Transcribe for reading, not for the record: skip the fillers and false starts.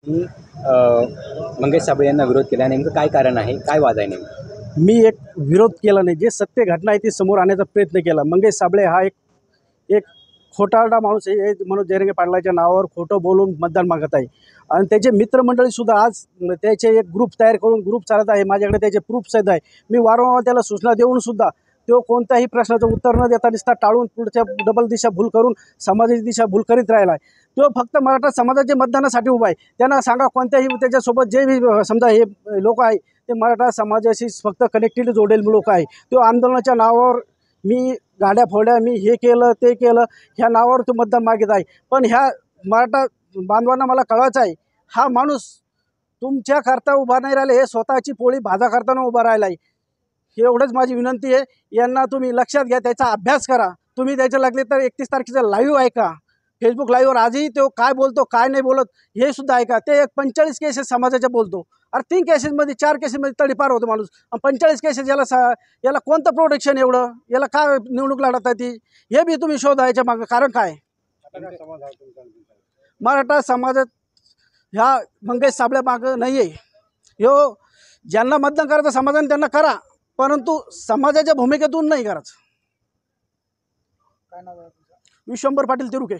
मी मंगेश साबळे यांना विरोध केला. नेमकं काय कारण आहे? काय वाद आहे नेमकं? मी एक विरोध केला नाही, जे सत्य घटना आहे ती समोर आणण्याचा प्रयत्न केला. मंगेश साबळे हा एक एक खोटारडा माणूस आहे. हे मनोज जयरंगे पाटलाच्या नावावर खोटं बोलून मतदान मागत आहे आणि त्याचे मित्रमंडळीसुद्धा आज त्याचे एक ग्रुप तयार करून ग्रुप चालत आहे. माझ्याकडे त्याचे प्रूफ सहित आहे. मी वारंवार त्याला सूचना देऊनसुद्धा तो कोणत्याही प्रश्नाचं उत्तर न देता नुसता टाळून पुढच्या डबल दिशा भूल करून समाजाची दिशा भूल करीत राहिला आहे. तो फक्त मराठा समाजाच्या मतदानासाठी उभा आहे. त्यांना सांगा, कोणत्याही त्याच्यासोबत जे समजा हे लोक आहे ते मराठा समाजाशी फक्त कनेक्टेड जोडेल लोक आहे. तो आंदोलनाच्या नावावर मी गाड्या फोड्या, मी हे केलं ते केलं, ह्या नावावर तो मतदान मागित आहे. पण ह्या मराठा बांधवांना मला कळवायचं आहे, हा माणूस तुमच्याकरता उभा नाही राहिला, हे स्वतःची पोळी भाजा करताना उभा राहिला आहे. हे एवढंच माझी विनंती आहे. यांना तुम्ही लक्षात घ्या, त्याचा अभ्यास करा. तुम्ही त्याचे लागले तर 31 तारखेचा लाईव्ह ऐका. फेसबुक लाईव्हवर आजही तो काय बोलतो काय नाही बोलत हे सुद्धा ऐका. ते 45 केसेस समाजाच्या बोलतो. अरे 3 केसेसमध्ये 4 केसेसमध्ये तडीपार होतो माणूस. 45 केसेस याला कोणतं प्रोटेक्शन एवढं? याला काय निवडणूक लढत आहे ती? हे बी तुम्ही शोधा याच्या मागं कारण काय. मराठा समाजात ह्या मंगेश साबळे मागं नाही आहे. ह्यो ज्यांना मतदान करायचं समाधान त्यांना करा, परंतु समाजाच्या भूमिकेतून नाही करायचं. विश्वंभर पाटील तिरुके.